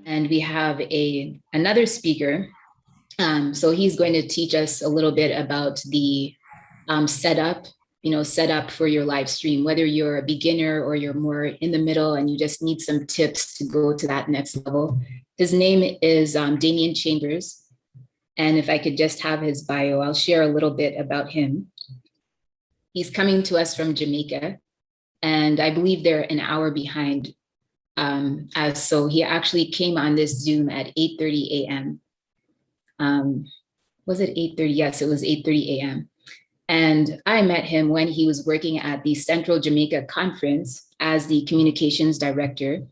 And we have another speaker. So he's going to teach us a little bit about the setup for your live stream, whether you're a beginner or you're more in the middle and you just need some tips to go to that next level. His name is Damian Chambers. And if I could just have his bio, I'll share a little bit about him. He's coming to us from Jamaica, and I believe they're an hour behind us. So he actually came on this Zoom at 8:30 a.m. Was it 8:30? Yes, it was 8:30 a.m. And I met him when he was working at the Central Jamaica Conference as the communications director.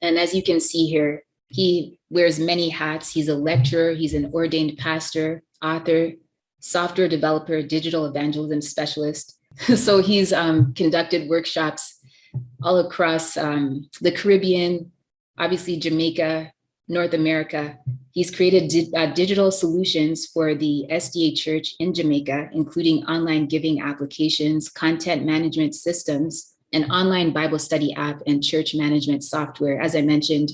And as you can see here, he wears many hats. He's a lecturer, he's an ordained pastor, author, software developer, digital evangelism specialist. So he's conducted workshops all across the Caribbean, obviously Jamaica, North America. He's created digital solutions for the SDA Church in Jamaica, including online giving applications, content management systems, an online Bible study app, and church management software. As I mentioned,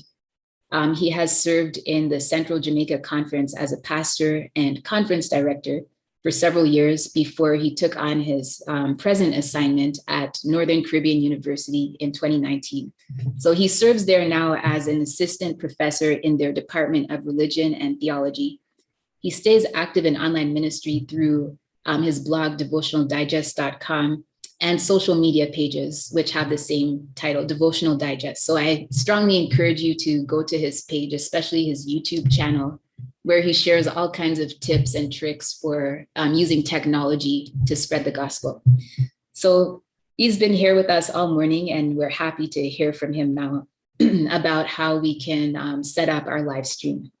he has served in the Central Jamaica Conference as a pastor and conference director for several years before he took on his present assignment at Northern Caribbean University in 2019. So he serves there now as an assistant professor in their Department of Religion and Theology. He stays active in online ministry through his blog, devotionaldigest.com, and social media pages, which have the same title, Devotional Digest. So I strongly encourage you to go to his page, especially his YouTube channel, where he shares all kinds of tips and tricks for using technology to spread the gospel. So he's been here with us all morning, and we're happy to hear from him now about how we can set up our live stream.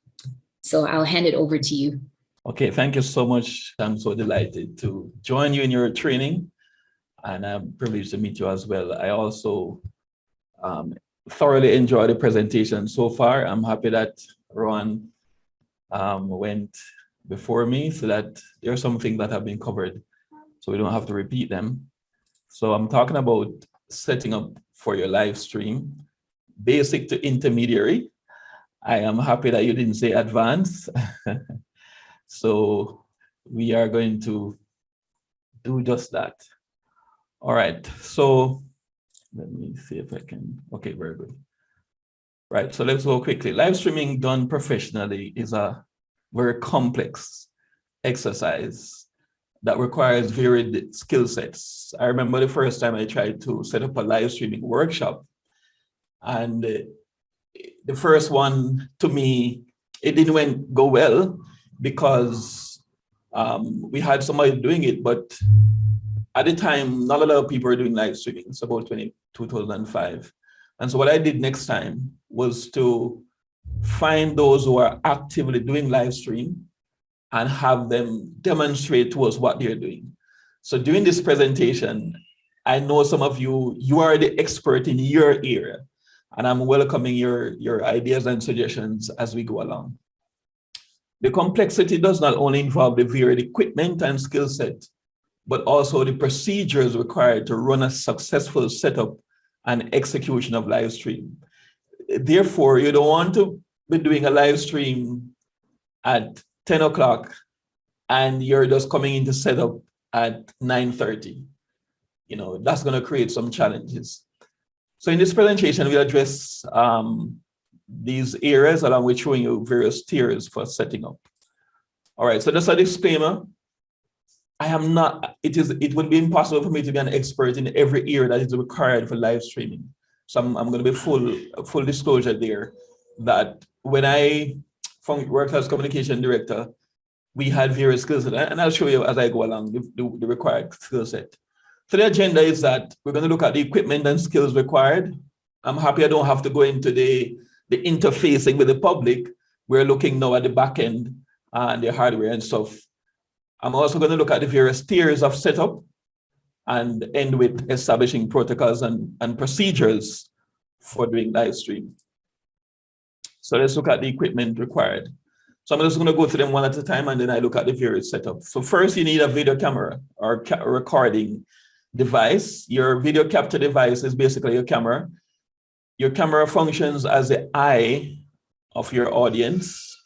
So I'll hand it over to you. Okay, thank you so much. I'm so delighted to join you in your training, and I'm privileged to meet you as well. I also thoroughly enjoyed the presentation so far. I'm happy that Ron went before me, so that there are some things that have been covered, so we don't have to repeat them. So I'm talking about setting up for your live stream, basic to intermediary. I am happy that you didn't say advanced. So we are going to do just that. All right, so let me see if I can, okay, very good. Right, so let's go quickly. Live streaming done professionally is a very complex exercise that requires varied skill sets. I remember the first time I tried to set up a live streaming workshop, and the first one, to me, it didn't go well because we had somebody doing it, but at the time, not a lot of people were doing live streaming. It's about 2005. And so what I did next time was to find those who are actively doing live stream and have them demonstrate to us what they're doing. So during this presentation, I know some of you are the expert in your area, and I'm welcoming your ideas and suggestions as we go along. The complexity does not only involve the varied equipment and skill set, but also the procedures required to run a successful setup and execution of live stream. Therefore, you don't want to be doing a live stream at 10 o'clock and you're just coming into setup at 9:30. That's going to create some challenges. So in this presentation, we'll address these areas along with showing you various tiers for setting up. All right, so just a disclaimer. It would be impossible for me to be an expert in every area that is required for live streaming. So I'm going to be full disclosure there that when I worked as communication director, we had various skill sets, and I'll show you as I go along the required skill set. So the agenda is that we're going to look at the equipment and skills required. I'm happy I don't have to go into the interfacing with the public. We're looking now at the back end and the hardware and stuff. I'm also going to look at the various tiers of setup and end with establishing protocols and procedures for doing live stream. So let's look at the equipment required. So I'm just going to go through them one at a time, and then I look at the various setup. So first, you need a video camera or recording device. Your video capture device is basically your camera. Your camera functions as the eye of your audience.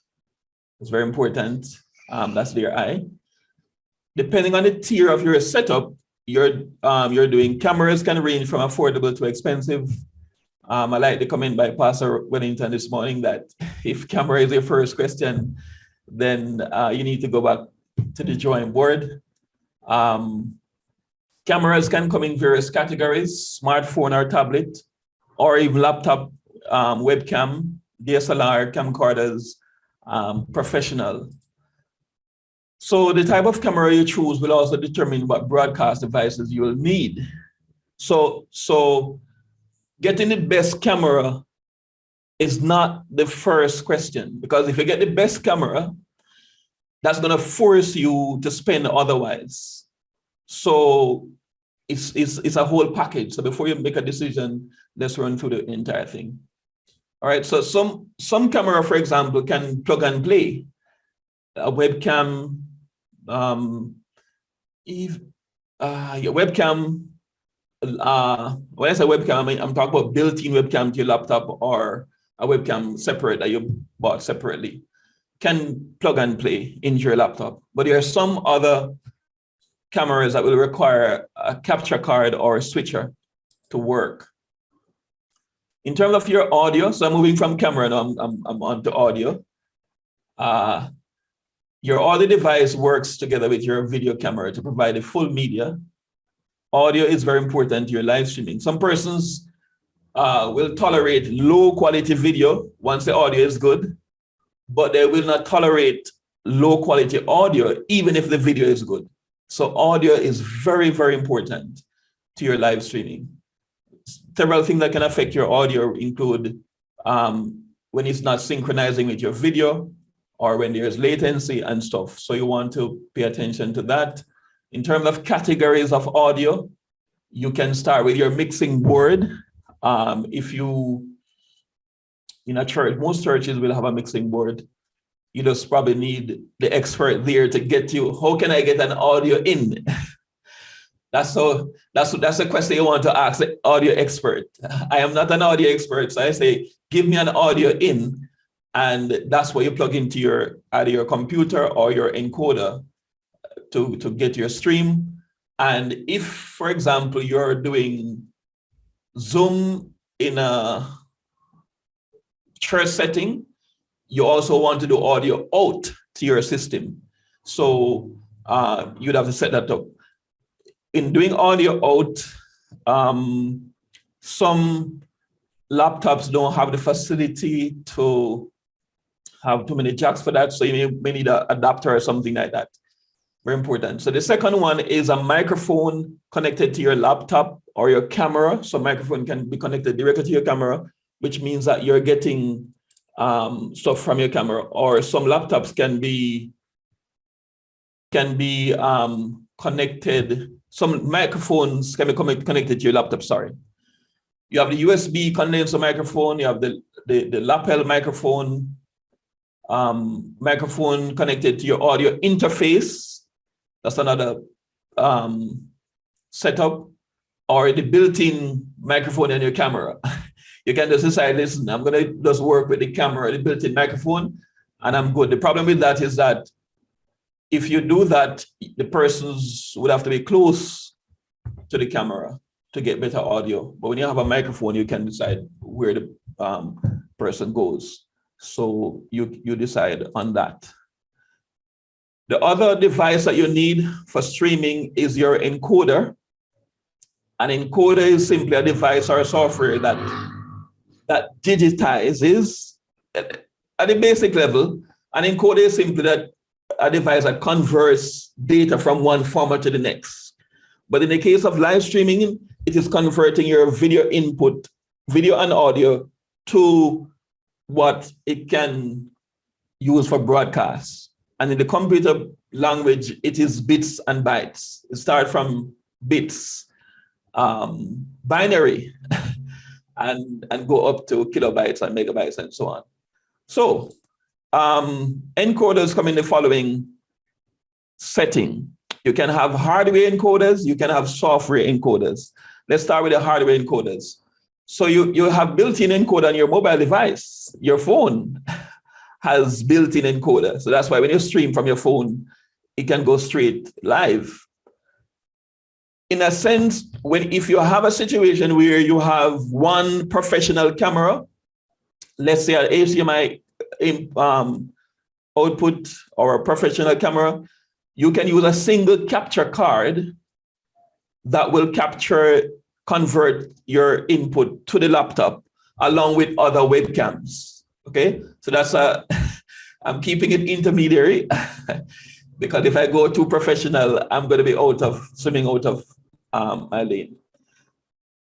It's very important. That's their eye. Depending on the tier of your setup, you're doing, cameras can range from affordable to expensive. I like the comment by Pastor Wellington this morning that if camera is your first question, then you need to go back to the drawing board. Cameras can come in various categories: smartphone or tablet, or even laptop, webcam, DSLR, camcorders, professional. So the type of camera you choose will also determine what broadcast devices you will need. So getting the best camera is not the first question, because if you get the best camera, that's going to force you to spend otherwise. So it's a whole package. So before you make a decision, let's run through the entire thing. All right. So some camera, for example, can plug and play. A webcam, your webcam. When I say webcam, I'm talking about built-in webcam to your laptop, or a webcam separate that you bought separately, can plug and play into your laptop. But there are some other cameras that will require a capture card or a switcher to work. In terms of your audio, so I'm moving from camera now, I'm on to audio. Your audio device works together with your video camera to provide the full media. Audio is very important to your live streaming. Some persons will tolerate low quality video once the audio is good, but they will not tolerate low quality audio even if the video is good. So audio is very, very important to your live streaming. Several things that can affect your audio include when it's not synchronizing with your video, or when there's latency and stuff. So you want to pay attention to that. In terms of categories of audio, you can start with your mixing board. If you, in a church, most churches will have a mixing board. You just probably need the expert there to get you, how can I get an audio in? That's a question you want to ask the audio expert. I am not an audio expert, so I say, give me an audio in, and that's where you plug into either your computer or your encoder to get your stream. And if, for example, you're doing Zoom in a church setting, you also want to do audio out to your system. So you'd have to set that up. In doing audio out, some laptops don't have the facility to have too many jacks for that. So you may need an adapter or something like that. Very important. So the second one is a microphone connected to your laptop or your camera. So microphone can be connected directly to your camera, which means that you're getting stuff from your camera. Or some laptops can be connected. Some microphones can be connected to your laptop. Sorry, you have the USB condenser microphone. You have the lapel microphone. Microphone connected to your audio interface. That's another setup. Or the built-in microphone in your camera. You can just decide, listen, I'm going to just work with the camera, the built-in microphone, and I'm good. The problem with that is that if you do that, the persons would have to be close to the camera to get better audio. But when you have a microphone, you can decide where the person goes. So you decide on that. The other device that you need for streaming is your encoder. An encoder is simply a device or a software that digitizes at the basic level. An encoder is simply a device that converts data from one format to the next. But in the case of live streaming, it is converting your video input, video and audio, to what it can use for broadcast. And in the computer language, it is bits and bytes. It starts from bits, binary, and go up to kilobytes and megabytes and so on. So encoders come in the following setting. You can have hardware encoders, you can have software encoders. Let's start with the hardware encoders. So you have built-in encoder on your mobile device. Your phone has built-in encoder. So that's why when you stream from your phone, it can go straight live. In a sense, if you have a situation where you have one professional camera, let's say an HDMI output or a professional camera, you can use a single capture card that will convert your input to the laptop along with other webcams. Okay, so that's I'm keeping it intermediary because if I go too professional, I'm going to be swimming out of my lane.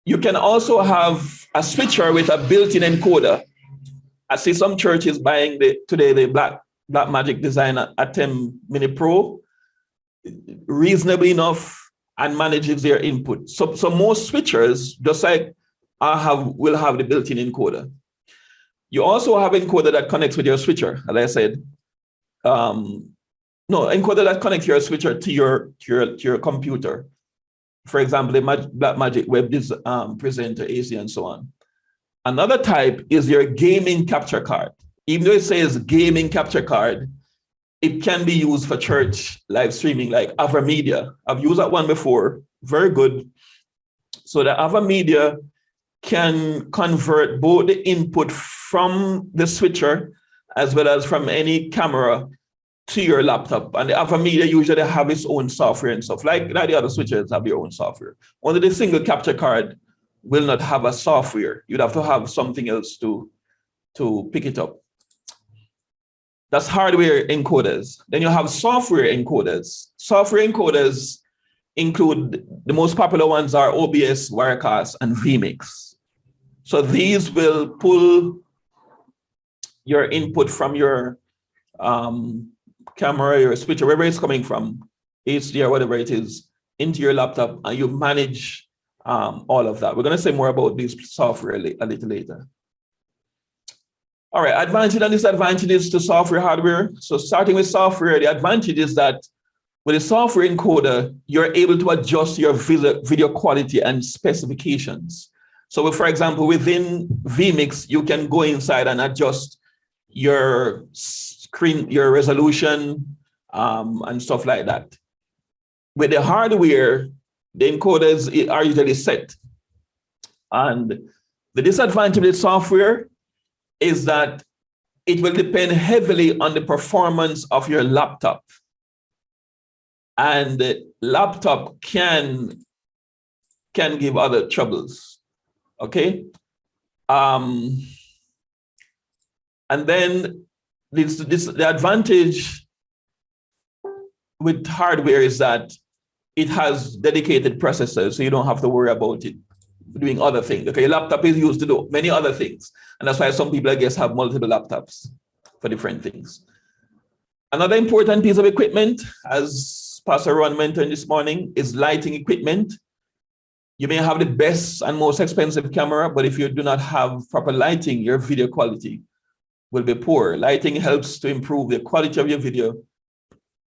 You can also have a switcher with a built-in encoder. I see some churches buying today the Blackmagic Designer ATEM Mini Pro, reasonably enough, and manages their input. So most switchers, just like will have the built-in encoder. You also have encoder that connects with your switcher, as I said. Encoder that connects your switcher to your computer. For example, the Blackmagic Web Presenter, AC, and so on. Another type is your gaming capture card. Even though it says gaming capture card, it can be used for church live streaming, like AvaMedia. I've used that one before, very good. So the AvaMedia can convert both the input from the switcher as well as from any camera to your laptop. And the AvaMedia usually have its own software and stuff, like the other switchers have your own software. Only the single capture card will not have a software. You'd have to have something else to pick it up. That's hardware encoders. Then you have software encoders. Software encoders include, the most popular ones are OBS, Wirecast, and vMix. So these will pull your input from your camera, your switcher, wherever it's coming from, HD or whatever it is, into your laptop, and you manage all of that. We're going to say more about this software a little later. All right, advantages and disadvantages to software hardware. So starting with software, the advantage is that with a software encoder, you're able to adjust your video quality and specifications. So for example, within vMix, you can go inside and adjust your screen, your resolution, and stuff like that. With the hardware, the encoders are usually set. And the disadvantage with software is that it will depend heavily on the performance of your laptop. And the laptop can give other troubles, okay? And then the advantage with hardware is that it has dedicated processors, so you don't have to worry about it doing other things. Okay, your laptop is used to do many other things. And that's why some people, I guess, have multiple laptops for different things. Another important piece of equipment, as Pastor Ron mentioned this morning, is lighting equipment. You may have the best and most expensive camera, but if you do not have proper lighting, your video quality will be poor. Lighting helps to improve the quality of your video,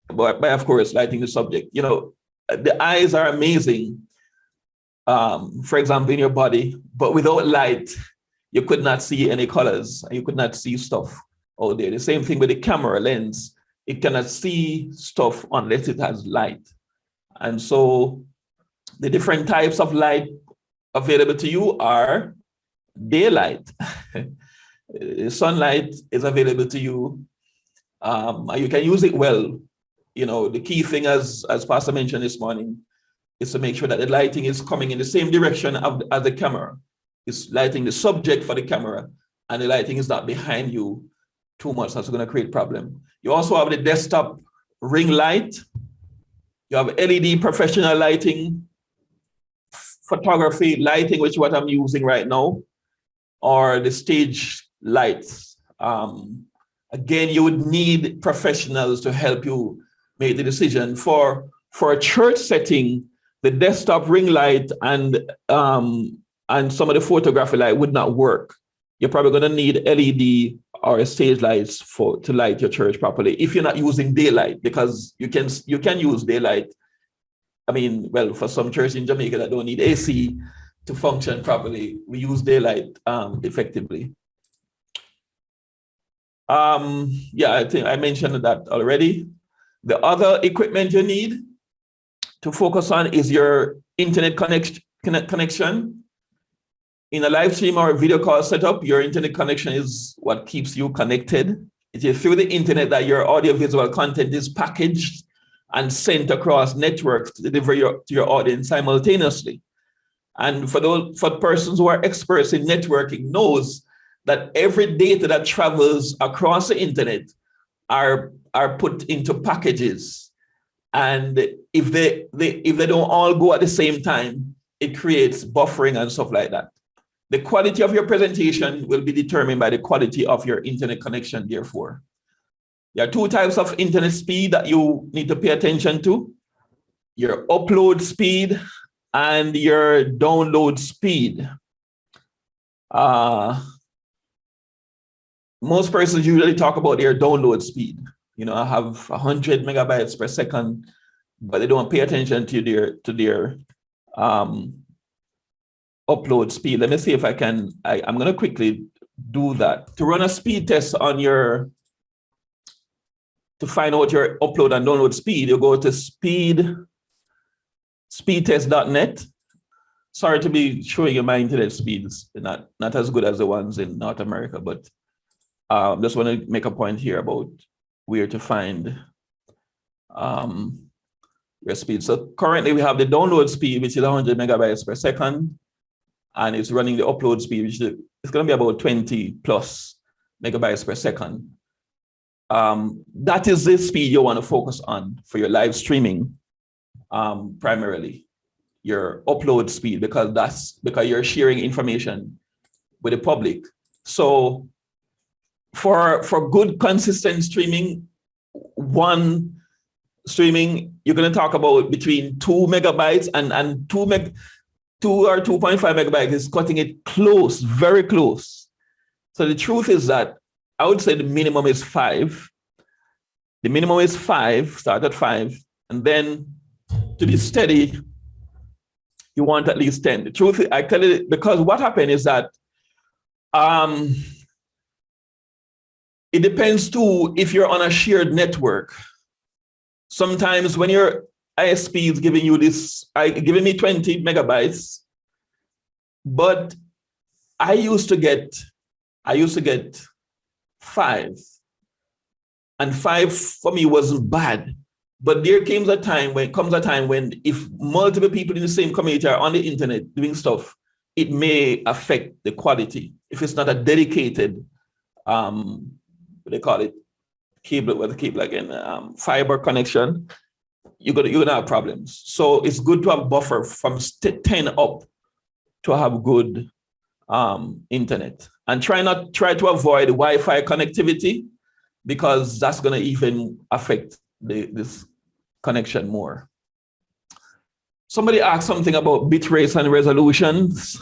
but by, of course, lighting the subject. You know, the eyes are amazing, for example, in your body, but without light, you could not see any colors, and you could not see stuff out there. The same thing with the camera lens. It cannot see stuff unless it has light. And so the different types of light available to you are daylight. Sunlight is available to you. And you can use it well. You know, the key thing, as Pastor mentioned this morning, is to make sure that the lighting is coming in the same direction as the camera. It's lighting the subject for the camera, and the lighting is not behind you too much. That's going to create a problem. You also have the desktop ring light. You have LED professional lighting, photography lighting, which is what I'm using right now, or the stage lights. Again, you would need professionals to help you make the decision. For a church setting, the desktop ring light and some of the photography light would not work. You're probably going to need LED or stage lights to light your church properly if you're not using daylight, because you can use daylight. I mean, well, for some churches in Jamaica that don't need AC, to function properly. We use daylight effectively. Yeah, I think I mentioned that already. The other equipment you need to focus on is your internet connection. In a live stream or a video call setup, your internet connection is what keeps you connected. It is through the internet that your audiovisual content is packaged and sent across networks to deliver to your audience simultaneously. And for persons who are experts in networking knows that every data that travels across the internet are put into packages. And if they don't all go at the same time, it creates buffering and stuff like that. The quality of your presentation will be determined by the quality of your internet connection, therefore. There are two types of internet speed that you need to pay attention to: your upload speed and your download speed. Most persons usually talk about their download speed. You know, I have 100 megabytes per second, but they don't pay attention to their upload speed. Let me see if I can, I'm going to quickly do that. To run a speed test to find out your upload and download speed, you go to speedtest.net. Sorry to be showing you my internet speeds. They're not as good as the ones in North America, but just want to make a point here about where to find your speed. So currently we have the download speed, which is 100 megabytes per second, and it's running the upload speed, which is it's going to be about 20 plus megabytes per second. That is the speed you want to focus on for your live streaming, primarily, your upload speed, because you're sharing information with the public. So for good consistent streaming, you're going to talk about between 2 megabytes and 2 or 2.5 megabytes is cutting it close, very close. So the truth is that I would say the minimum is 5. The minimum is 5, start at 5, and then to be steady, you want at least 10. The truth is, I tell you, because what happened is that it depends too if you're on a shared network. Sometimes when your ISP is giving you giving me 20 megabytes, but I used to get 5, and 5 for me wasn't bad. But there comes a time when if multiple people in the same community are on the internet doing stuff, it may affect the quality. If it's not a dedicated, what they call it, fiber connection, you're gonna have problems. So it's good to have buffer from 10 up to have good internet, and try to avoid Wi-Fi connectivity, because that's gonna even affect this connection more. Somebody asked something about bitrates and resolutions.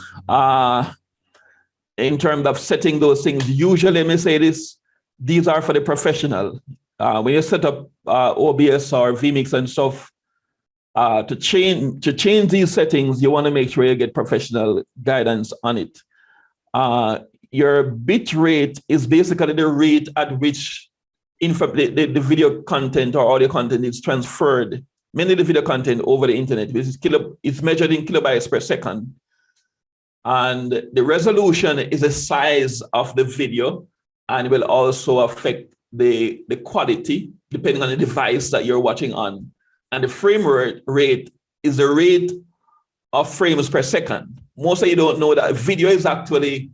In terms of setting those things, usually, let me say this, these are for the professional. When you set up OBS or vMix and stuff, to change these settings, you want to make sure you get professional guidance on it. Your bit rate is basically the rate at which the video content or audio content is transferred, mainly the video content over the internet, which is it's measured in kilobytes per second. And the resolution is the size of the video, and will also affect the quality depending on the device that you're watching on. And the frame rate is the rate of frames per second. Most of you don't know that video is actually,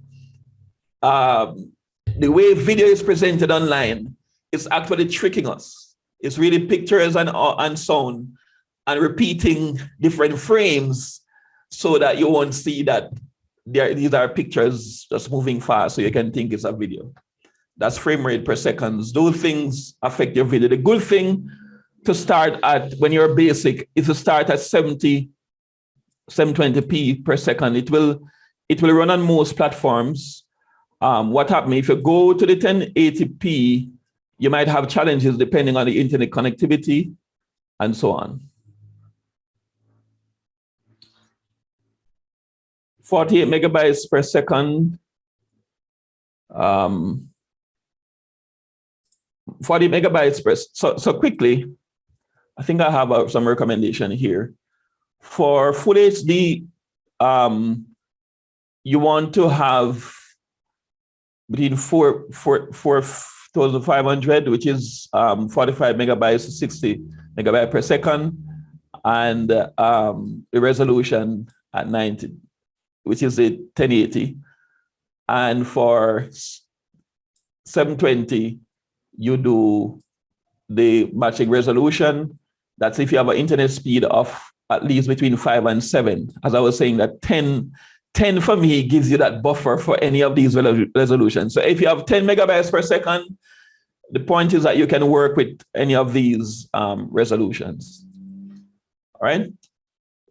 the way video is presented online is actually tricking us. It's really pictures and sound and repeating different frames so that you won't see that these are pictures just moving fast, so you can think it's a video. That's frame rate per second. Those things affect your video. The good thing to start at when you're basic is to start at 720p per second. It will run on most platforms. What happens if you go to the 1080p, you might have challenges depending on the internet connectivity and so on. 48 megabytes per second. 40 megabytes per, so quickly, I think I have some recommendation here. For Full HD, you want to have between 4,500, which is 45 megabytes to 60 megabytes per second, and the resolution at 90, which is a 1080. And for 720, you do the matching resolution. That's if you have an internet speed of at least between 5 and 7. As I was saying, that 10 for me gives you that buffer for any of these resolutions. So if you have 10 megabytes per second, the point is that you can work with any of these resolutions. All right.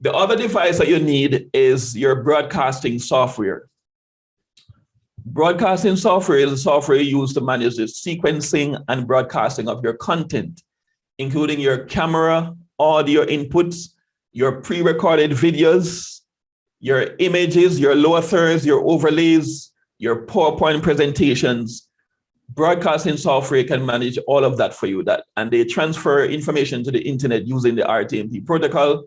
The other device that you need is your broadcasting software. Broadcasting software is a software used to manage the sequencing and broadcasting of your content, including your camera, audio inputs, your pre-recorded videos, your images, your lower thirds, your overlays, your PowerPoint presentations. Broadcasting software can manage all of that for you, and they transfer information to the internet using the RTMP protocol.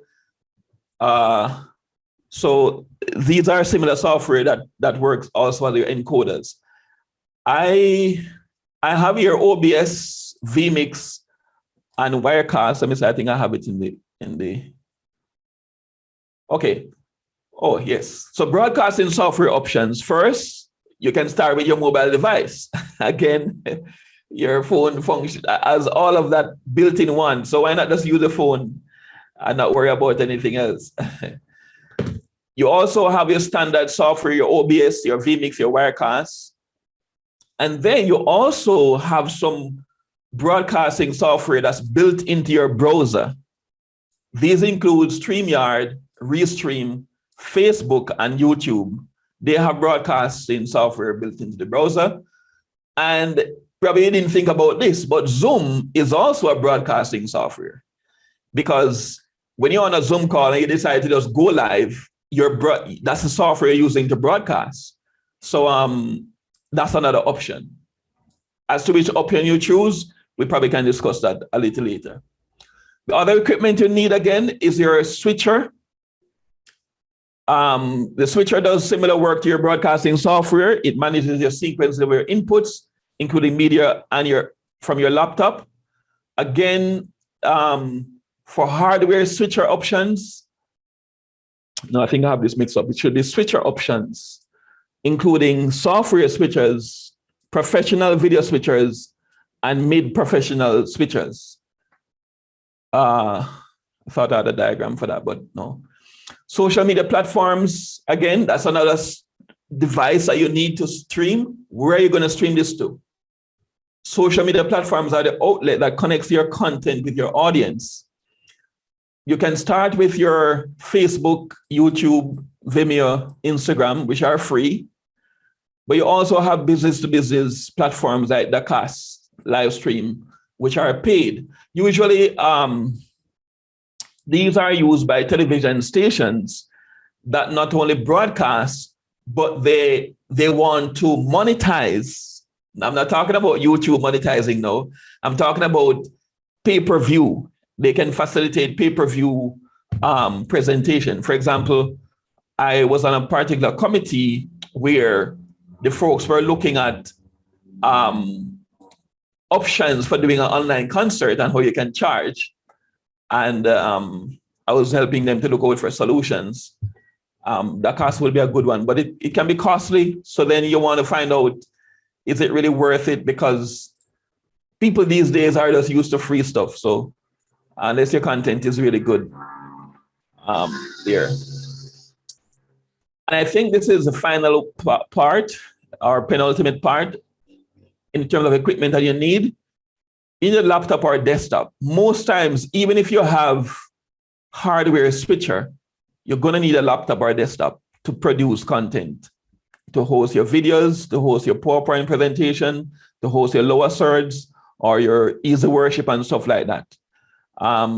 So these are similar software that works also as your encoders. I have here OBS, vMix, and Wirecast. Let me say, I think I have it in the. Okay. Oh, yes. So broadcasting software options. First, you can start with your mobile device. Again, your phone function as all of that built in one. So why not just use the phone and not worry about anything else? You also have your standard software, your OBS, your vMix, your Wirecast. And then you also have some broadcasting software that's built into your browser. These include StreamYard, Restream, Facebook, and YouTube. They have broadcasting software built into the browser. And probably you didn't think about this, but Zoom is also a broadcasting software. Because when you're on a Zoom call and you decide to just go live, that's the software you're using to broadcast. So that's another option. As to which option you choose, we probably can discuss that a little later. The other equipment you need, again, is your switcher. The switcher does similar work to your broadcasting software. It manages your sequence of your inputs, including media and from your laptop. Again, for hardware switcher options, no, I think I have this mixed up. It should be switcher options, including software switchers, professional video switchers, and mid-professional switchers. I thought I had a diagram for that, but no. Social media platforms, again, that's another device that you need to stream. Where are you going to stream this to? Social media platforms are the outlet that connects your content with your audience. You can start with your Facebook, YouTube, Vimeo, Instagram, which are free. But you also have business-to-business platforms like the Cast, Livestream, which are paid. Usually, these are used by television stations that not only broadcast, but they want to monetize. I'm not talking about YouTube monetizing now. I'm talking about pay-per-view. They can facilitate pay-per-view presentation. For example, I was on a particular committee where the folks were looking at options for doing an online concert and how you can charge. And I was helping them to look out for solutions. The cost will be a good one, but it can be costly. So then you want to find out, is it really worth it? Because people these days are just used to free stuff. So unless your content is really good there. And I think this is the final part, or penultimate part, in terms of equipment that you need. In your laptop or desktop, most times, even if you have hardware switcher, you're going to need a laptop or a desktop to produce content, to host your videos, to host your PowerPoint presentation, to host your lower thirds or your easy worship and stuff like that.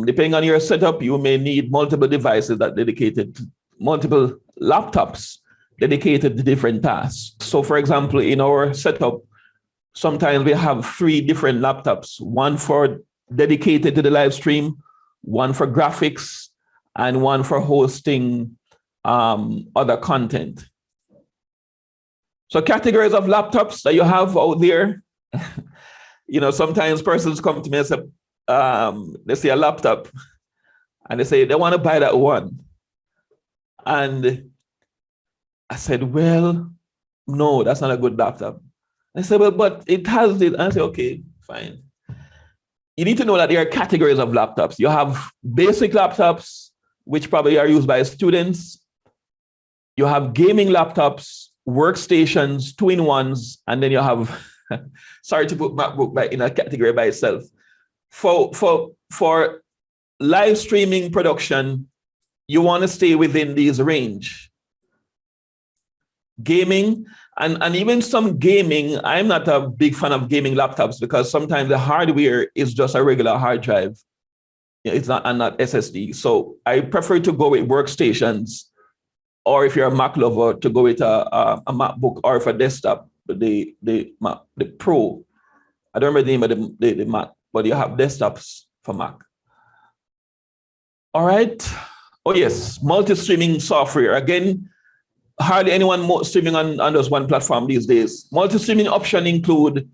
Depending on your setup, you may need multiple devices that are dedicated to multiple laptops dedicated to different tasks. So for example, in our setup, sometimes we have 3 different laptops, one for dedicated to the live stream, one for graphics, and one for hosting other content. So categories of laptops that you have out there, sometimes persons come to me and say, they see a laptop and they say they want to buy that one. And I said, well, no, that's not a good laptop. I said, well, but it has it. And I said, okay, fine. You need to know that there are categories of laptops. You have basic laptops, which probably are used by students. You have gaming laptops, workstations, 2-in-1s, and then you have, sorry to put MacBook in a category by itself. For live streaming production, you want to stay within these range. Gaming, and even some gaming, I'm not a big fan of gaming laptops because sometimes the hardware is just a regular hard drive. It's not SSD. So I prefer to go with workstations, or if you're a Mac lover, to go with a MacBook, or for desktop, the Pro. I don't remember the name of the Mac, but you have desktops for Mac. All right. Oh yes, multi-streaming software. Again, hardly anyone streaming on just one platform these days. Multi-streaming option include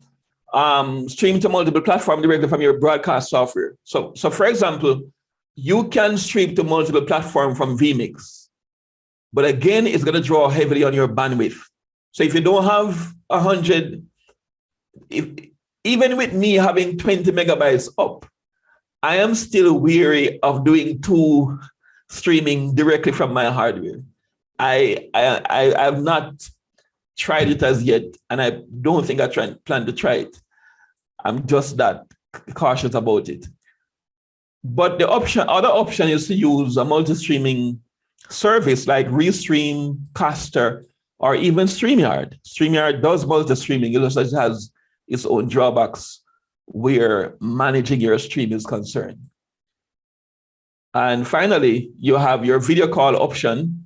stream to multiple platforms directly from your broadcast software. So for example, you can stream to multiple platforms from vMix, but again, it's going to draw heavily on your bandwidth. So if you don't have 100, even with me having 20 megabytes up, I am still weary of doing 2 streaming directly from my hardware. I have not tried it as yet, and I don't think I plan to try it. I'm just that cautious about it. But the other option is to use a multi-streaming service like Restream, Caster, or even StreamYard. StreamYard does multi-streaming. It just has its own drawbacks where managing your stream is concerned. And finally, you have your video call option.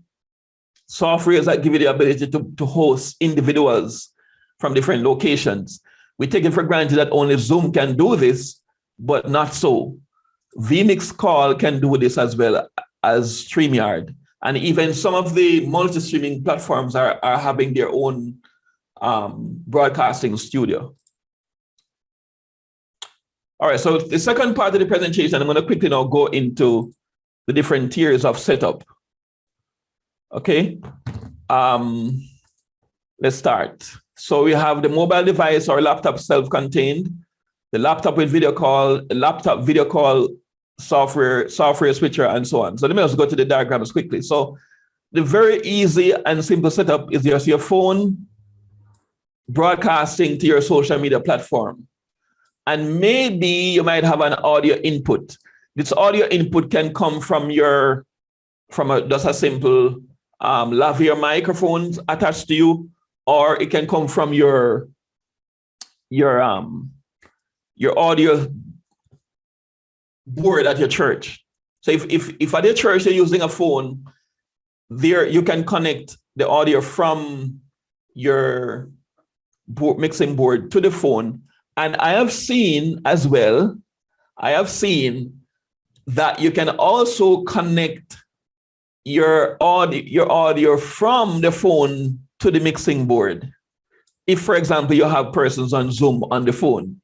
Softwares that give you the ability to host individuals from different locations. We take it for granted that only Zoom can do this, but not so. vMix Call can do this as well as StreamYard. And even some of the multi-streaming platforms are having their own broadcasting studio. All right, so the second part of the presentation, I'm going to quickly now go into the different tiers of setup. Okay, let's start. So we have the mobile device or laptop self-contained, the laptop with video call, the laptop video call software switcher, and so on. So let me just go to the diagrams quickly. So the very easy and simple setup is just your phone broadcasting to your social media platform. And maybe you might have an audio input. This audio input can come from just a simple lavalier microphones attached to you, or it can come from your audio board at your church. So if at your church you're using a phone, there you can connect the audio from your mixing board to the phone. And I have seen as well, that you can also connect your audio from the phone to the mixing board. If, for example, you have persons on Zoom on the phone.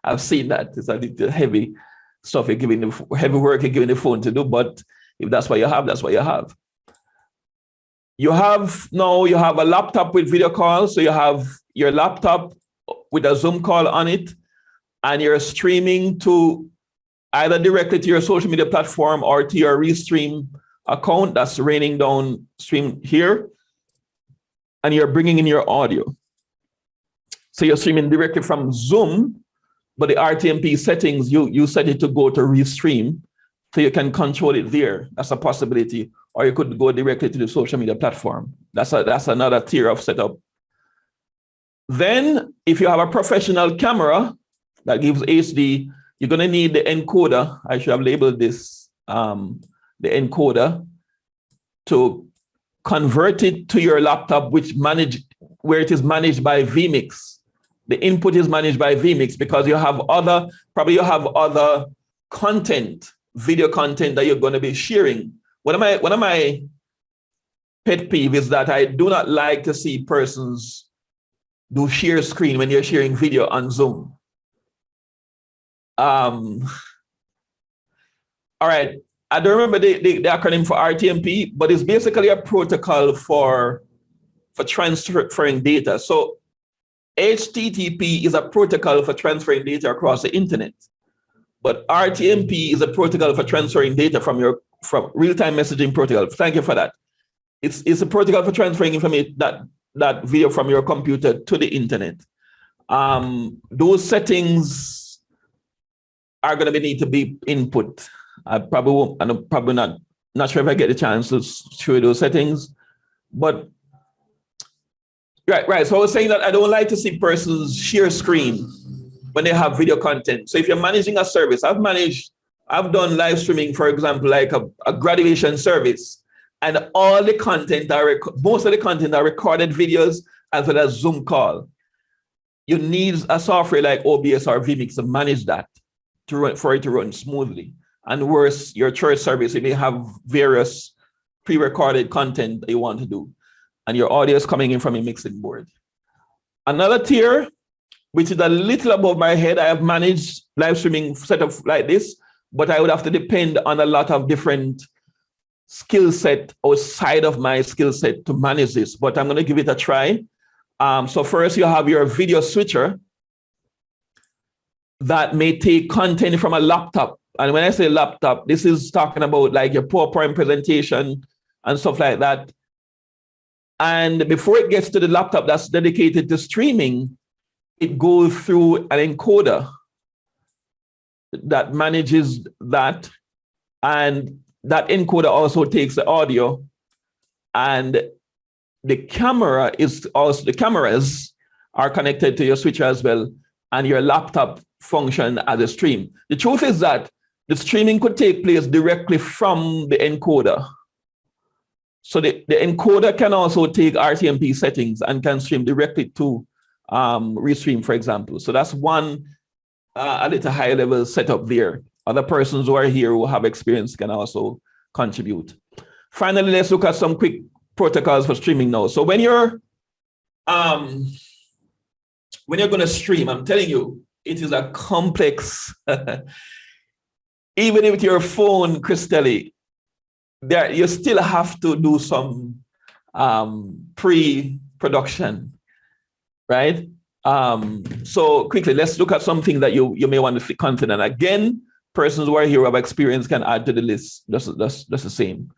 I've seen that. It's a little heavy stuff heavy work you're giving the phone to do, but if that's what you have, that's what you have. You have a laptop with video call. So you have your laptop with a Zoom call on it, and you're streaming to either directly to your social media platform or to your Restream account that's raining down stream here, and you're bringing in your audio. So you're streaming directly from Zoom, but the RTMP settings, you set it to go to Restream, so you can control it there. That's a possibility. Or you could go directly to the social media platform. That's another tier of setup. Then, if you have a professional camera that gives HD, you're going to need the encoder. I should have labeled this the encoder to convert it to your laptop, where it is managed by vMix. The input is managed by vMix because you have other content, video content that you're going to be sharing. One of my pet peeve is that I do not like to see persons do share screen when you're sharing video on Zoom. All right. I don't remember the acronym for RTMP, but it's basically a protocol for transferring data. So HTTP is a protocol for transferring data across the internet, but RTMP is a protocol for transferring data from real-time messaging protocol. Thank you for that. It's a protocol for transferring information, that video from your computer to the internet. Those settings are going to need to be input. I'm probably not sure if I get the chance to show you those settings, but right. So I was saying that I don't like to see persons share screen when they have video content. So if you're managing a service, I've done live streaming, for example, like a graduation service, and most of the content are recorded videos as well as Zoom call. You need a software like OBS or vMix to manage that for it to run smoothly. And worse, your church service, you may have various pre-recorded content that you want to do, and your audio is coming in from a mixing board. Another tier, which is a little above my head, I have managed live streaming setup like this, but I would have to depend on a lot of different skill set outside of my skill set to manage this, but I'm going to give it a try. So first you have your video switcher that may take content from a laptop. And when I say laptop, this is talking about like your PowerPoint presentation and stuff like that. And before it gets to the laptop that's dedicated to streaming, it goes through an encoder that manages that. And that encoder also takes the audio, and the cameras are connected to your switcher as well, and your laptop function as a stream. The truth is that the streaming could take place directly from the encoder. So the encoder can also take RTMP settings and can stream directly to Restream, for example. So that's one a little high level setup there. Other persons who are here who have experience can also contribute. Finally, let's look at some quick protocols for streaming now. So when you're going to stream, I'm telling you, it is a complex, even with your phone, Christelli, you still have to do some pre-production, right? So quickly, let's look at something that you may want to feel confident. Again, persons who are here who have experience can add to the list. That's the same.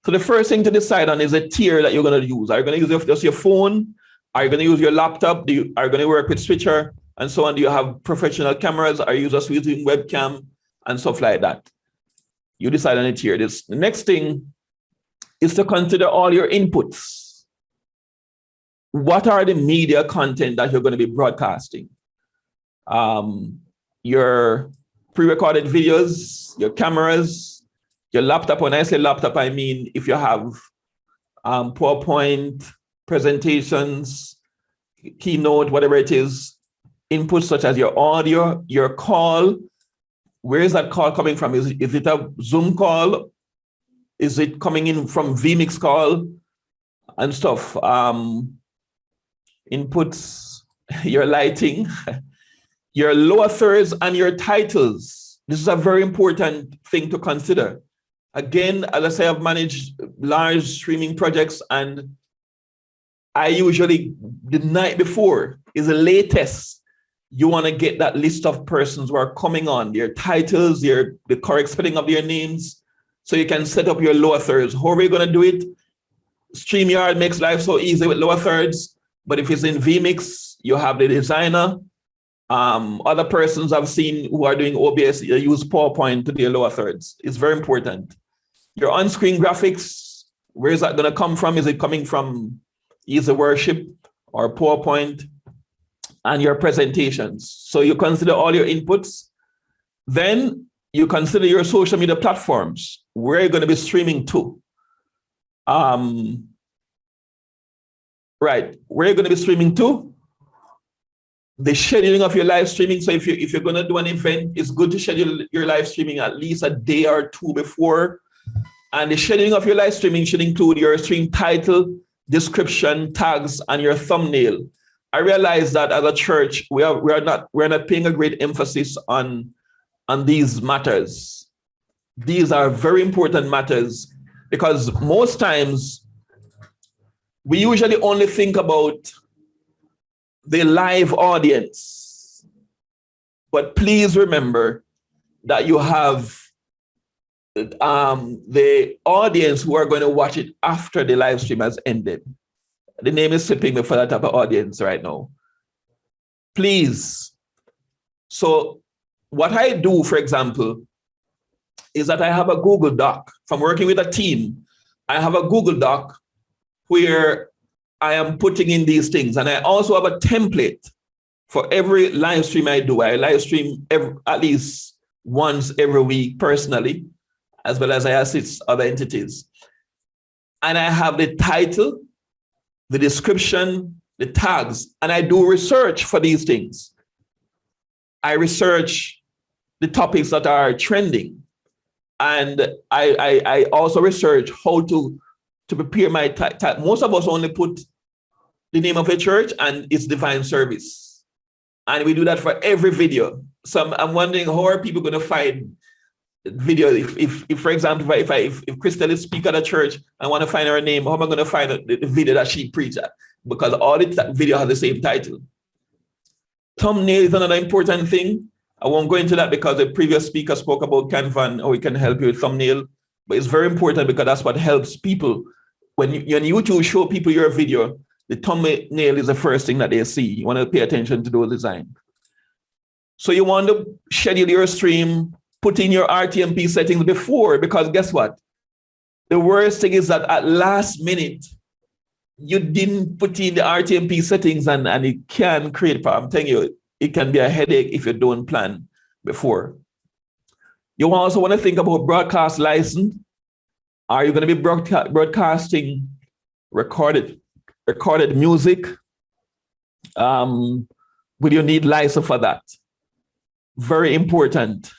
So the first thing to decide on is a tier that you're going to use. Are you going to use just your phone? Are you going to use your laptop? Are you going to work with switcher and so on? Do you have professional cameras? Are you just using webcam and stuff like that? You decide on a tier. The next thing is to consider all your inputs. What are the media content that you're going to be broadcasting? Your pre-recorded videos, your cameras, your laptop. When I say laptop, I mean if you have PowerPoint, presentations, keynote, whatever it is, inputs such as your audio, your call. Where is that call coming from? Is it a Zoom call? Is it coming in from vMix call and stuff? Inputs, your lighting, your lower thirds, and your titles. This is a very important thing to consider. Again, as I say, I've managed large streaming projects, and I usually, the night before is the latest. You want to get that list of persons who are coming on, their titles, the correct spelling of their names, so you can set up your lower thirds. How are we going to do it? StreamYard makes life so easy with lower thirds, but if it's in vMix, you have the designer. Other persons I've seen who are doing OBS, they use PowerPoint to their lower thirds. It's very important. Your on-screen graphics, where is that going to come from? Is it coming from either worship or PowerPoint? And your presentations. So you consider all your inputs. Then you consider your social media platforms. Where you're going to be streaming to. Right. Where you're going to be streaming to? The scheduling of your live streaming. So if you're going to do an event, it's good to schedule your live streaming at least a day or two before. And the scheduling of your live streaming should include your stream title, description, tags, and your thumbnail. I realize that as a church, we're not paying a great emphasis on these matters. These are very important matters because most times we usually only think about the live audience. But please remember that you have the audience who are going to watch it after the live stream has ended. The name is slipping me for that type of audience right now. Please. So what I do, for example, is that I have a Google Doc. If I'm working with a team, I have a Google Doc where I am putting in these things. And I also have a template for every live stream I do. I live stream at least once every week personally, as well as I assist other entities. And I have the title, the description, the tags, and I do research for these things. I research the topics that are trending. And I also research how to prepare my title. Most of us only put the name of a church and its divine service. And we do that for every video. So I'm wondering, how are people going to find video? If for example, if Crystal is speaking at a church, I want to find her name, how am I going to find the video that she preached at? Because all the video has the same title. Thumbnail is another important thing. I won't go into that because the previous speaker spoke about Canva and how we can help you with thumbnail. But it's very important because that's what helps people. When YouTube show people your video, the thumbnail is the first thing that they see. You want to pay attention to those designs. So you want to schedule your stream, put in your RTMP settings before, because guess what? The worst thing is that at last minute, you didn't put in the RTMP settings and it can create a problem. I'm telling you, it can be a headache if you don't plan before. You also want to think about broadcast license. Are you going to be broadcasting recorded music? Will you need license for that? Very important,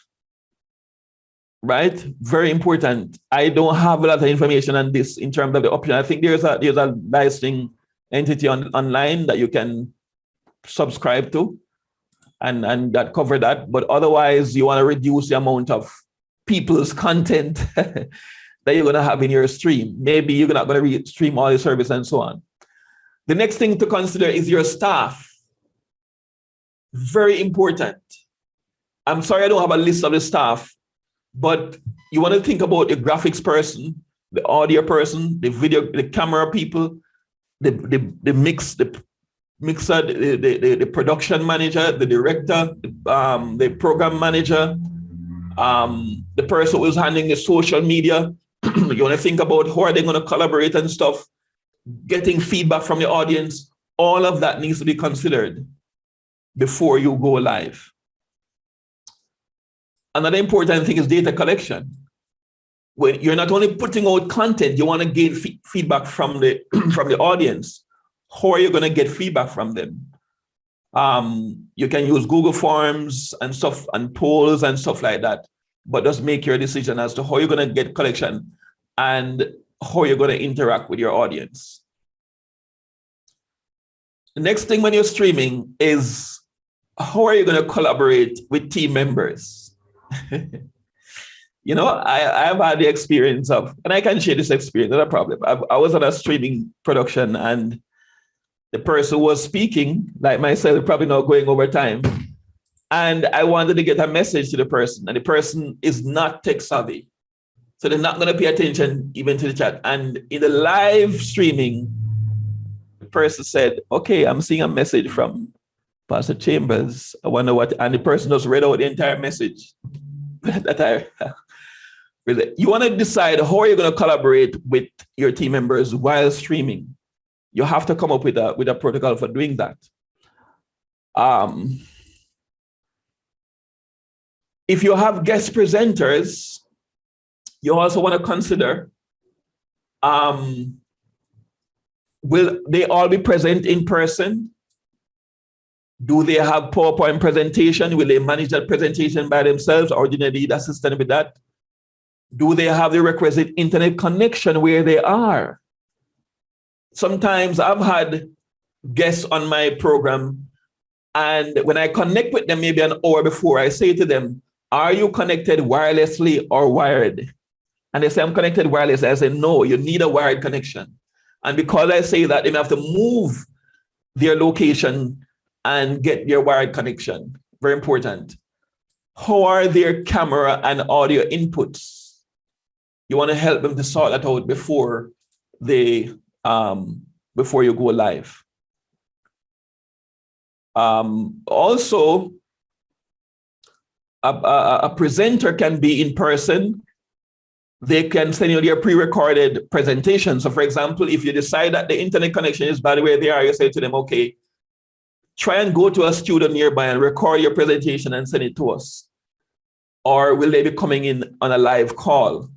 right? Very important. I don't have a lot of information on this in terms of the option. I think there's a licensing entity online that you can subscribe to and that cover that. But otherwise, you want to reduce the amount of people's content that you're going to have in your stream. Maybe you're not going to stream all your service and so on. The next thing to consider is your staff. Very important. I'm sorry I don't have a list of the staff, but you want to think about the graphics person, the audio person, the video, the camera people, the mixer, the production manager, the director, the program manager, the person who's handling the social media. You want to think about how are they going to collaborate and stuff, getting feedback from the audience. All of that needs to be considered before you go live. Another important thing is data collection. When you're not only putting out content, you want to gain feedback from the from the audience. How are you going to get feedback from them? You can use Google Forms and stuff and polls and stuff like that, but just make your decision as to how you're going to get collection and how you're going to interact with your audience. The next thing when you're streaming is how are you going to collaborate with team members? You know, I've had the experience of, and I can share this experience, not a problem. I was on a streaming production and the person was speaking, like myself, probably not going over time. And I wanted to get a message to the person, and the person is not tech savvy. So they're not going to pay attention even to the chat. And in the live streaming, the person said, okay, I'm seeing a message from Pastor Chambers. I wonder what, and the person just read out the entire message. You want to decide how are you going to collaborate with your team members while streaming. You have to come up with a protocol for doing that. If you have guest presenters, you also want to consider will they all be present in person? Do they have PowerPoint presentation? Will they manage that presentation by themselves, or do they need assistance with that? Do they have the requisite internet connection where they are? Sometimes I've had guests on my program, and when I connect with them maybe an hour before, I say to them, are you connected wirelessly or wired? And they say, I'm connected wirelessly. I say, no, you need a wired connection. And because I say that, they have to move their location and get their wired connection. Very important. How are their camera and audio inputs? You want to help them to sort that out before you go live. Also, a presenter can be in person. They can send you their pre-recorded presentation. So for example, if you decide that the internet connection is bad where they are, you say to them, okay, try and go to a studio nearby and record your presentation and send it to us. Or will they be coming in on a live call?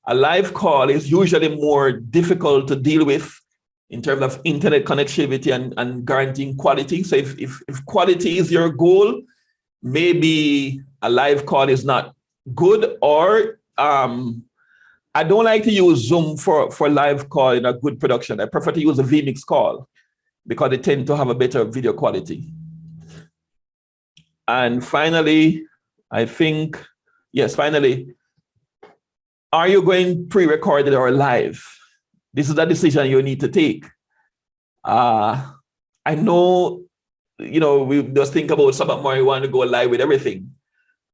A live call is usually more difficult to deal with in terms of internet connectivity and guaranteeing quality. So if quality is your goal, maybe a live call is not good. Or I don't like to use Zoom for live call in a good production. I prefer to use a vMix call because they tend to have a better video quality. And finally, finally, are you going pre-recorded or live? This is a decision you need to take. I know, we just think about something more, you want to go live with everything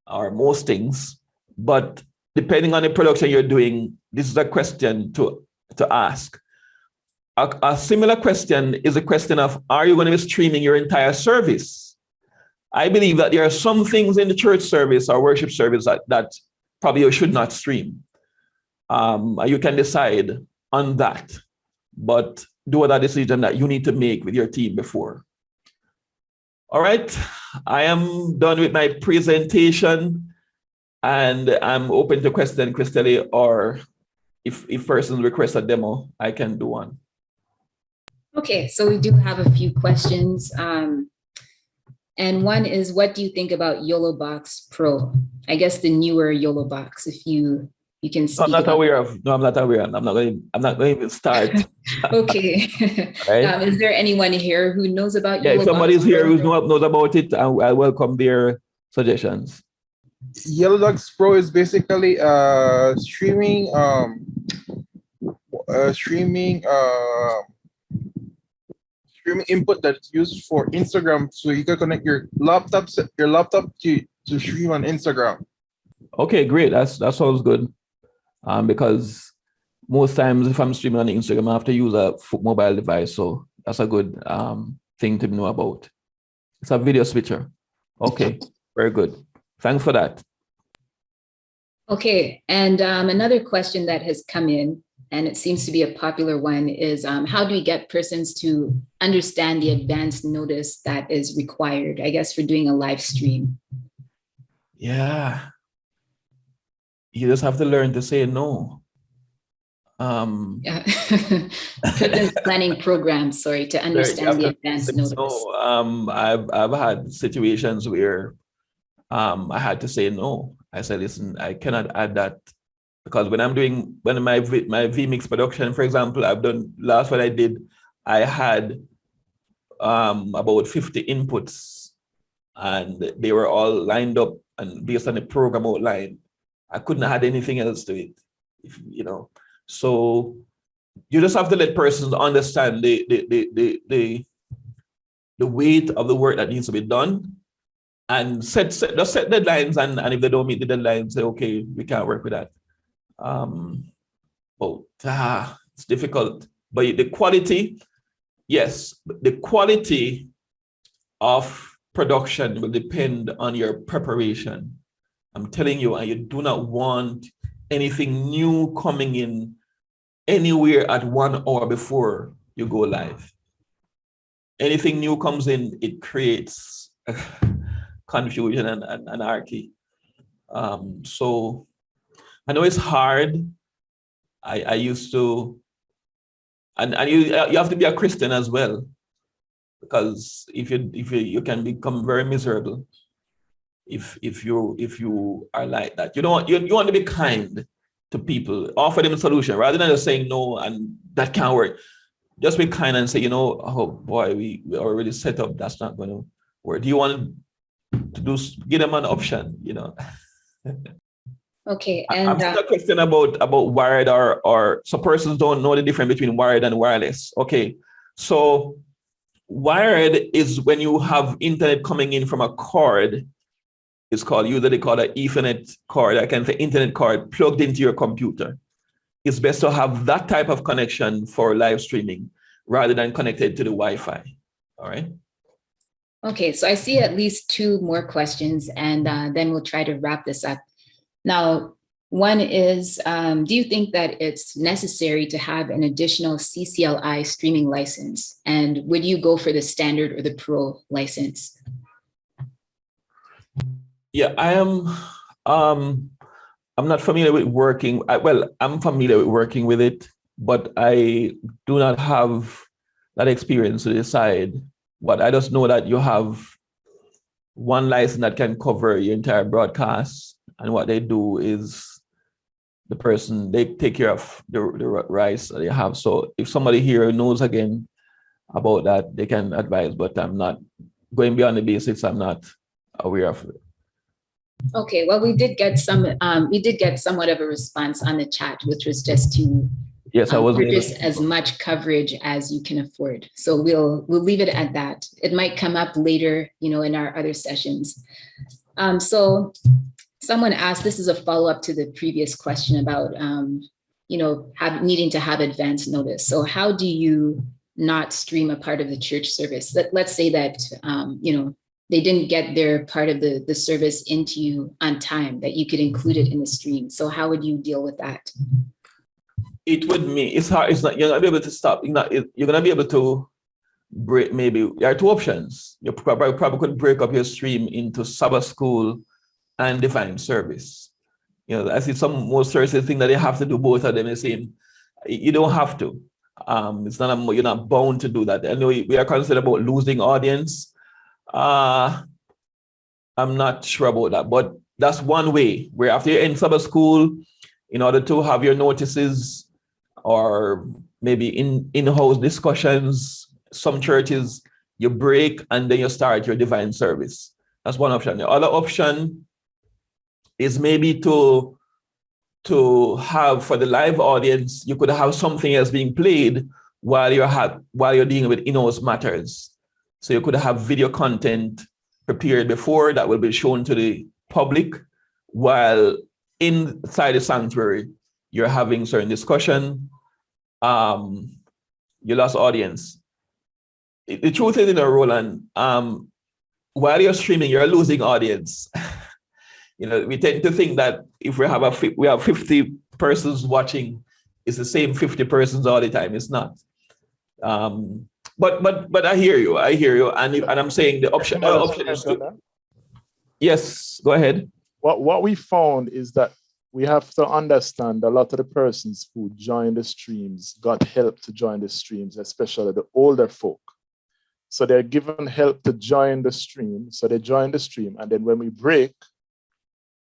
or most things, but depending on the production you're doing, this is a question to ask. A similar question is a question of, are you going to be streaming your entire service? I believe that there are some things in the church service or worship service that probably you should not stream. You can decide on that, but do that decision that you need to make with your team before. All right, I am done with my presentation, and I'm open to question, Christelle, or if persons request a demo, I can do one. Okay, so we do have a few questions. And one is, what do you think about YOLOBox Pro? I guess the newer YOLOBox, if you can speak. I'm not aware of. I'm not going to even start. Okay. Right? Is there anyone here who knows about YOLOBox? If somebody's here who knows about it, I welcome their suggestions. YOLOBox Pro is basically streaming input that's used for Instagram, so you can connect your laptop to stream on Instagram. Okay, great. That sounds good. Because most times if I'm streaming on Instagram, I have to use a mobile device, so that's a good thing to know about. It's a video switcher. Okay, very good. Thanks for that. Okay, and another question that has come in, and it seems to be a popular one, is how do we get persons to understand the advance notice that is required, I guess, for doing a live stream? Yeah. You just have to learn to say no. Persons planning programs, to understand the advance notice. No, I've had situations where I had to say no. I said, listen, I cannot add that, because when my vMix production, for example, last one I did, I had about 50 inputs, and they were all lined up and based on the program outline. I couldn't add anything else to it, So you just have to let persons understand the weight of the work that needs to be done, and just set deadlines. And if they don't meet the deadline, say, okay, we can't work with that. It's difficult. But the quality, yes, the quality of production will depend on your preparation. I'm telling you, and you do not want anything new coming in anywhere at 1 hour before you go live. Anything new comes in, it creates confusion and anarchy. So I know it's hard. I used to And you have to be a Christian as well, because if you can become very miserable if you are like that. You want to be kind to people, offer them a solution rather than just saying no and that can't work. Just be kind and say, oh boy, we already set up, that's not going to work. Do you want to give them an option, Okay, I'm and still a question about wired or so persons don't know the difference between wired and wireless. Okay, so wired is when you have internet coming in from a cord. It's usually called an Ethernet cord. I can say internet cord plugged into your computer. It's best to have that type of connection for live streaming rather than connected to the Wi-Fi. All right. okay, so I see at least two more questions, and then we'll try to wrap this up. Now, one is, do you think that it's necessary to have an additional CCLI streaming license? And would you go for the standard or the pro license? Yeah, I am. I'm not familiar with working. I'm familiar with working with it, but I do not have that experience to decide. But I just know that you have one license that can cover your entire broadcast, and what they do is they take care of the rights that they have. So if somebody here knows again about that, they can advise, but I'm not going beyond the basics. I'm not aware of it. Okay, well, we did get somewhat of a response on the chat, which was just to purchase as much coverage as you can afford. So we'll leave it at that. It might come up later, in our other sessions. So someone asked, this is a follow-up to the previous question about, needing to have advance notice. So how do you not stream a part of the church service? Let's say that, they didn't get their part of the service into you on time, that you could include it in the stream. So how would you deal with that? It's hard. It's not, you're not be able to stop. You're going to be able to break. Maybe there are two options. You probably could break up your stream into Sabbath school and divine service. I see most services think that they have to do both of them the same. You don't have to. You're not bound to do that. I know we are concerned about losing audience. I'm not sure about that, but that's one way where after you end Sabbath school, in order to have your notices or maybe in-house discussions, some churches, you break and then you start your divine service. That's one option. The other option is maybe to have for the live audience, you could have something else being played while you're dealing with in-house matters. So you could have video content prepared before that will be shown to the public while inside the sanctuary, you're having certain discussion. You lost audience. The truth is, Roland, while you're streaming, you're losing audience. We tend to think that if we have 50 persons watching, it's the same 50 persons all the time. It's not. But I hear you, and I'm saying the option is to, yes, go ahead. What we found is that we have to understand a lot of the persons who join the streams got help to join the streams, especially the older folk. So they're given help to join the stream. So they join the stream, and then when we break,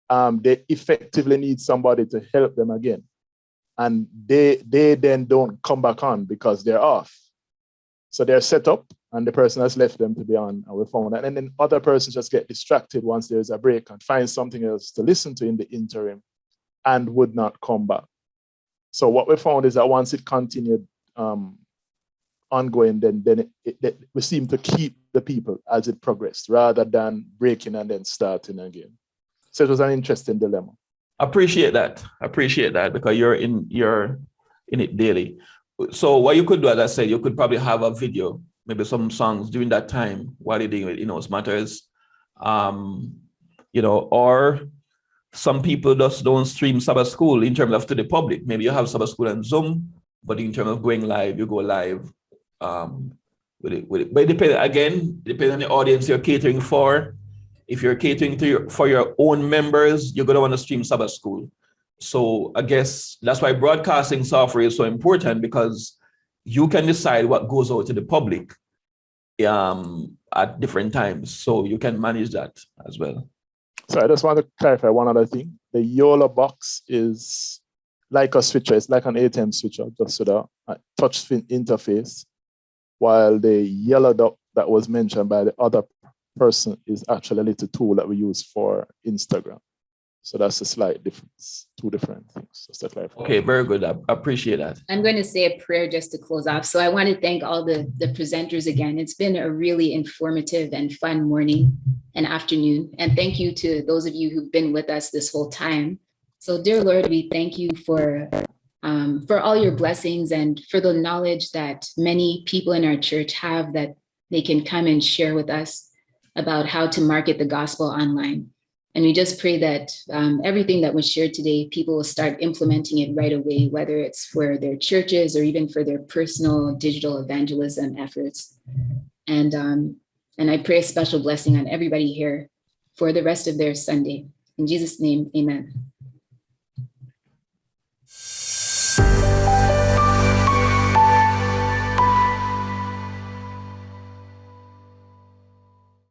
they effectively need somebody to help them again, and they then don't come back on because they're off. So they're set up and the person has left them to be on our phone. And then other persons just get distracted once there's a break and find something else to listen to in the interim and would not come back. So what we found is that once it continued ongoing, then we seem to keep the people as it progressed rather than breaking and then starting again. So it was an interesting dilemma. Appreciate that because you're in it daily. So what you could do, as I said, you could probably have a video, maybe some songs during that time while you're dealing with in-house matters, or some people just don't stream Sabbath school in terms of to the public. Maybe you have Sabbath school on Zoom, but in terms of going live, you go live with it. But it depends on the audience you're catering for. If you're catering for your own members, you're going to want to stream Sabbath school. So I guess that's why broadcasting software is so important, because you can decide what goes out to the public at different times. So you can manage that as well. So I just want to clarify one other thing. The YOLO box is like a switcher. It's like an ATM switcher, just with a touch interface, while the yellow dot that was mentioned by the other person is actually a little tool that we use for Instagram. So that's a slight difference, two different things. Just to clarify. Okay, very good. I appreciate that. I'm going to say a prayer just to close off. So I want to thank all the presenters again. It's been a really informative and fun morning and afternoon. And thank you to those of you who've been with us this whole time. So dear Lord, we thank you for all your blessings and for the knowledge that many people in our church have that they can come and share with us about how to market the gospel online. And we just pray that everything that was shared today, people will start implementing it right away, whether it's for their churches or even for their personal digital evangelism efforts. And I pray a special blessing on everybody here for the rest of their Sunday. In Jesus' name, amen.